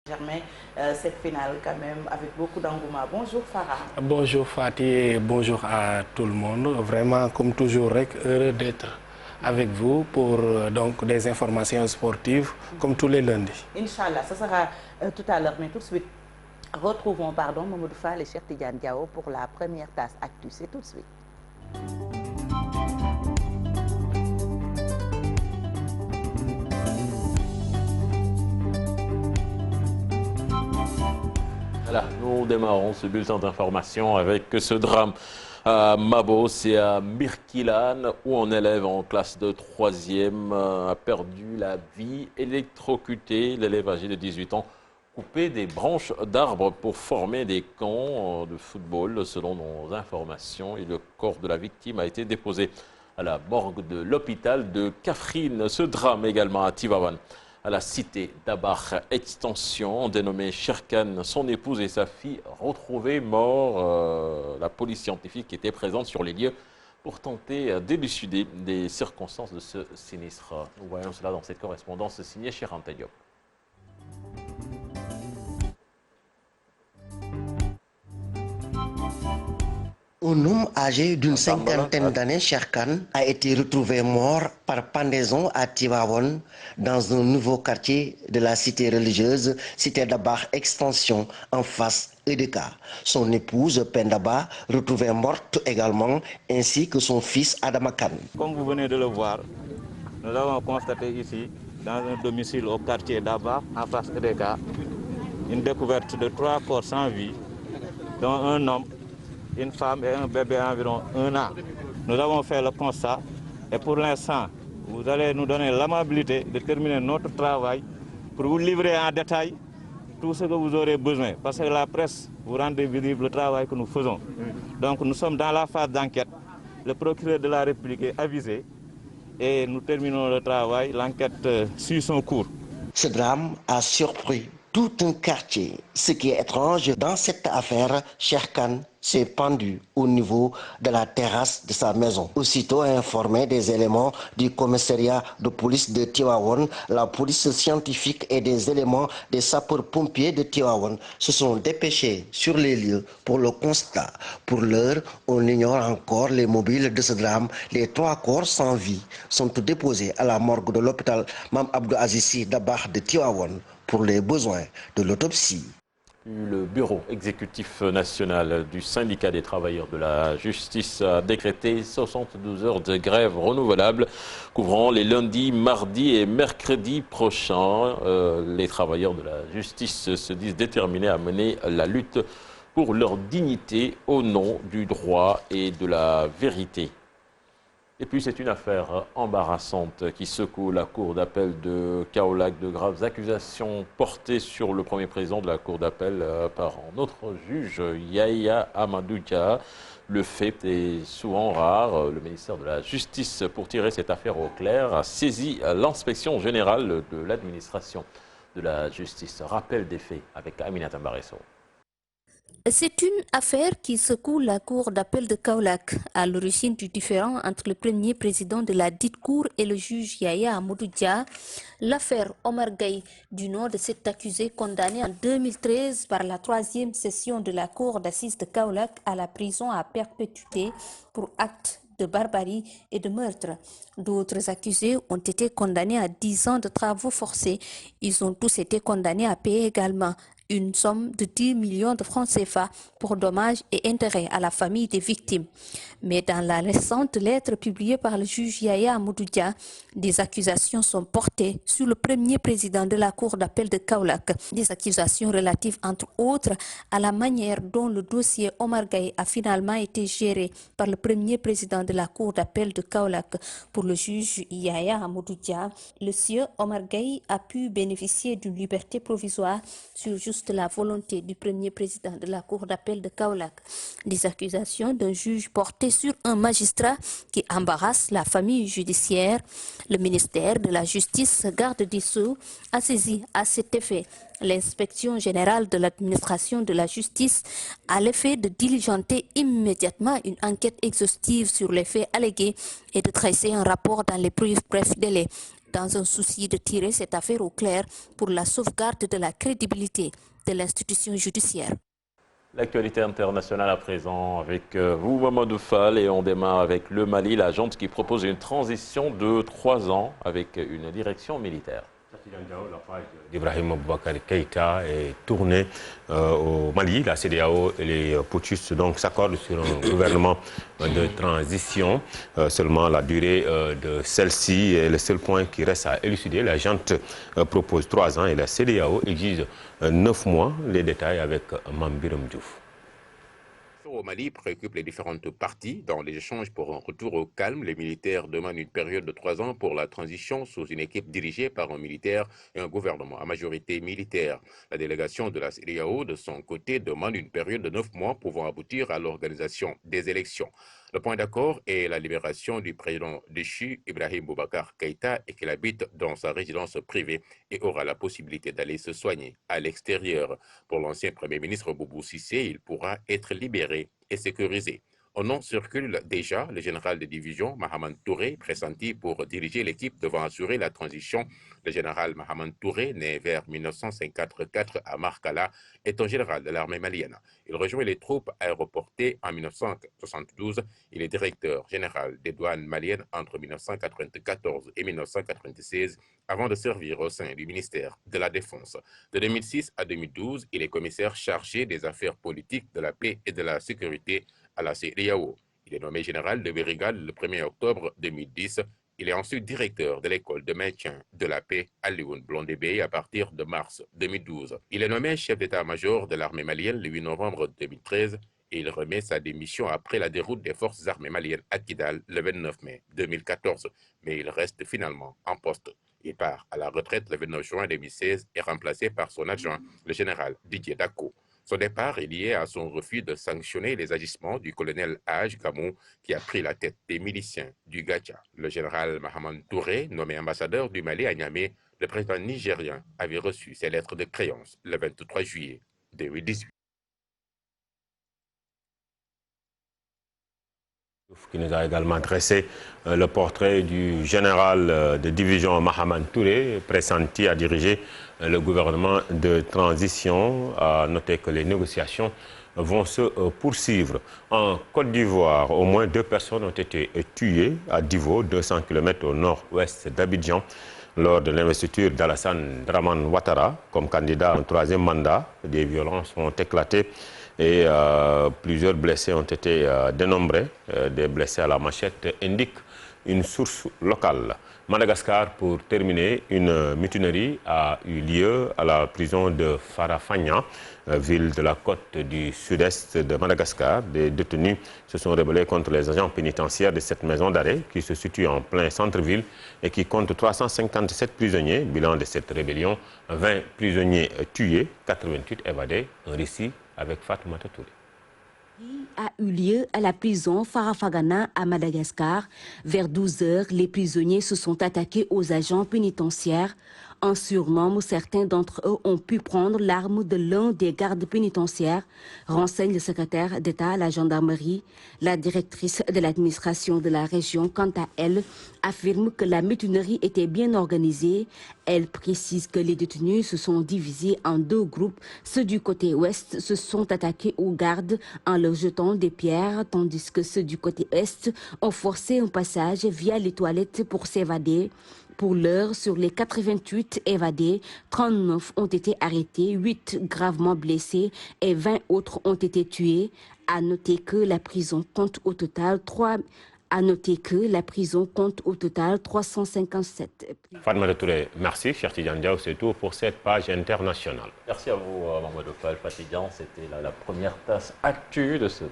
Germain, cette finale quand même avec beaucoup d'engouement. Bonjour Farah. Bonjour Fatih et bonjour à tout le monde. Vraiment, comme toujours, heureux d'être avec vous pour donc des informations sportives comme tous les lundis. Inch'Allah, ça sera tout à l'heure, mais tout de suite, retrouvons Mamadou Fall et Cheikh Tidiane Diao pour la première tasse Actu. C'est tout de suite. Voilà, nous démarrons ce bulletin d'information avec ce drame à Mabos et à Birkilan où un élève en classe de 3e a perdu la vie électrocuté. L'élève âgé de 18 ans coupé des branches d'arbres pour former des camps de football selon nos informations et le corps de la victime a été déposé à la morgue de l'hôpital de Kaffrine. Ce drame également à Tivaouane. À la cité d'Abar Extension, dénommée Sherkan, son épouse et sa fille retrouvées morts. La police scientifique était présente sur les lieux pour tenter d'élucider les circonstances de ce sinistre. Nous voyons cela dans cette correspondance signée chez Ranta Diop. Un homme âgé d'une cinquantaine d'années, Sherkan, a été retrouvé mort par pendaison à Tivaouane dans un nouveau quartier de la cité religieuse, cité d'Abar Extension, en face EDK. Son épouse Pendaba, retrouvée morte également, ainsi que son fils Adamakan. Comme vous venez de le voir, nous avons constaté ici, dans un domicile au quartier d'Abar, en face EDK, une découverte de 3 corps sans vie, dont un homme, une femme et un bébé environ 1 an. Nous avons fait le constat et pour l'instant, vous allez nous donner l'amabilité de terminer notre travail pour vous livrer en détail tout ce que vous aurez besoin. Parce que la presse vous rend visible le travail que nous faisons. Donc nous sommes dans la phase d'enquête. Le procureur de la République est avisé et nous terminons le travail. L'enquête suit son cours. Ce drame a surpris tout un quartier. Ce qui est étrange dans cette affaire, Sherkan s'est pendu au niveau de la terrasse de sa maison. Aussitôt informé des éléments du commissariat de police de Tivaouane, la police scientifique et des éléments des sapeurs-pompiers de Tivaouane se sont dépêchés sur les lieux pour le constat. Pour l'heure, on ignore encore les mobiles de ce drame. Les 3 corps sans vie sont déposés à la morgue de l'hôpital Mam Abdou Azizi Dabakh de Tivaouane pour les besoins de l'autopsie. Le bureau exécutif national du syndicat des travailleurs de la justice a décrété 72 heures de grève renouvelable couvrant les lundis, mardis et mercredis prochains. Les travailleurs de la justice se disent déterminés à mener la lutte pour leur dignité au nom du droit et de la vérité. Et puis c'est une affaire embarrassante qui secoue la cour d'appel de Kaolack. De graves accusations portées sur le premier président de la cour d'appel par un autre juge, Yahya Amadou Dia. Le fait est souvent rare. Le ministère de la Justice, pour tirer cette affaire au clair, a saisi l'inspection générale de l'administration de la justice. Rappel des faits avec Aminata Mbaresso. C'est une affaire qui secoue la cour d'appel de Kaolack, à l'origine du différend entre le premier président de la dite cour et le juge Yahya Amadou Dia. L'affaire Omar Gaye, du nom de cet accusé condamné en 2013 par la 3e session de la cour d'assises de Kaolack à la prison à perpétuité pour acte de barbarie et de meurtre. D'autres accusés ont été condamnés à 10 ans de travaux forcés. Ils ont tous été condamnés à payer également une somme de 10 millions de francs CFA pour dommages et intérêts à la famille des victimes. Mais dans la récente lettre publiée par le juge Yahya Amadou Dia, des accusations sont portées sur le premier président de la cour d'appel de Kaolack. Des accusations relatives entre autres à la manière dont le dossier Omar Gaye a finalement été géré par le premier président de la cour d'appel de Kaolack. Pour le juge Yahya Amadou Dia, le sieur Omar Gaye a pu bénéficier d'une liberté provisoire sur juste la volonté du premier président de la cour d'appel de Kaolack. Des accusations d'un juge portées sur un magistrat qui embarrasse la famille judiciaire. Le ministère de la Justice, garde des Sceaux, a saisi à cet effet l'inspection générale de l'administration de la justice à l'effet de diligenter immédiatement une enquête exhaustive sur les faits allégués et de dresser un rapport dans les plus brefs délais. dans un souci de tirer cette affaire au clair pour la sauvegarde de la crédibilité de l'institution judiciaire. L'actualité internationale à présent avec vous, Mamadou Fall, et on démarre avec le Mali, la junte qui propose une transition de 3 ans avec une direction militaire. La page d'Ibrahim Boubacar Keïta est tournée au Mali. La CEDEAO et les putschistes s'accordent sur un gouvernement de transition. Seulement la durée de celle-ci est le seul point qui reste à élucider. La junte propose 3 ans et la CEDEAO exige 9 mois. Les détails avec Mambiram Diouf. Au Mali préoccupe les différentes parties. Dans les échanges pour un retour au calme, les militaires demandent une période de 3 ans pour la transition sous une équipe dirigée par un militaire et un gouvernement à majorité militaire. La délégation de la CEDEAO, de son côté, demande une période de 9 mois pouvant aboutir à l'organisation des élections. Le point d'accord est la libération du président déchu, Ibrahim Boubacar Keïta, et qu'il habite dans sa résidence privée et aura la possibilité d'aller se soigner à l'extérieur. Pour l'ancien Premier ministre Boubou Cissé, il pourra être libéré et sécurisé. Au nom circule déjà le général de division Mahaman Touré, pressenti pour diriger l'équipe devant assurer la transition. Le général Mahaman Touré, né vers 1954 à Markala, est un général de l'armée malienne. Il rejoint les troupes aéroportées en 1972. Il est directeur général des douanes maliennes entre 1994 et 1996, avant de servir au sein du ministère de la Défense. De 2006 à 2012, il est commissaire chargé des affaires politiques, de la paix et de la sécurité à la CEDEAO. Il est nommé général de brigade le 1er octobre 2010. Il est ensuite directeur de l'école de maintien de la paix à Lioune-Blondébé à partir de mars 2012. Il est nommé chef d'état-major de l'armée malienne le 8 novembre 2013 et il remet sa démission après la déroute des forces armées maliennes à Kidal le 29 mai 2014. Mais il reste finalement en poste. Il part à la retraite le 29 juin 2016 et remplacé par son adjoint, le général Didier Dako. Son départ est lié à son refus de sanctionner les agissements du colonel Haj Gamou qui a pris la tête des miliciens du Gacha. Le général Mahaman Touré, nommé ambassadeur du Mali à Niamey, le président nigérien avait reçu ses lettres de créance le 23 juillet 2018. Qui nous a également dressé le portrait du général de division Mahaman Touré, pressenti à diriger le gouvernement de transition. À noter que les négociations vont se poursuivre. En Côte d'Ivoire, au moins 2 personnes ont été tuées à Divo, 200 km au nord-ouest d'Abidjan, lors de l'investiture d'Alassane Draman Ouattara comme candidat à un 3e mandat. Des violences ont éclaté et plusieurs blessés ont été dénombrés. Des blessés à la machette indiquent une source locale. Madagascar, pour terminer, une mutinerie a eu lieu à la prison de Farafanya, ville de la côte du sud-est de Madagascar. Des détenus se sont rebellés contre les agents pénitentiaires de cette maison d'arrêt qui se situe en plein centre-ville et qui compte 357 prisonniers. Bilan de cette rébellion, 20 prisonniers tués, 88 évadés. Un récit avec Fatoumata Touré. A eu lieu à la prison Farafagana à Madagascar. Vers 12 heures, les prisonniers se sont attaqués aux agents pénitentiaires. En surnombre, certains d'entre eux ont pu prendre l'arme de l'un des gardes pénitentiaires, renseigne le secrétaire d'État à la gendarmerie. La directrice de l'administration de la région, quant à elle, affirme que la mutinerie était bien organisée. Elle précise que les détenus se sont divisés en 2 groupes. Ceux du côté ouest se sont attaqués aux gardes en leur jetant des pierres, tandis que ceux du côté est ont forcé un passage via les toilettes pour s'évader. Pour l'heure, sur les 88 évadés, 39 ont été arrêtés, 8 gravement blessés et 20 autres ont été tués. À noter que la prison compte au total 357. Fatma Touré, merci. Cher Tidiane Diaw, c'est tout pour cette page internationale. Merci à vous, Mamadou Fall. Fatidian, c'était la première tasse actu de ce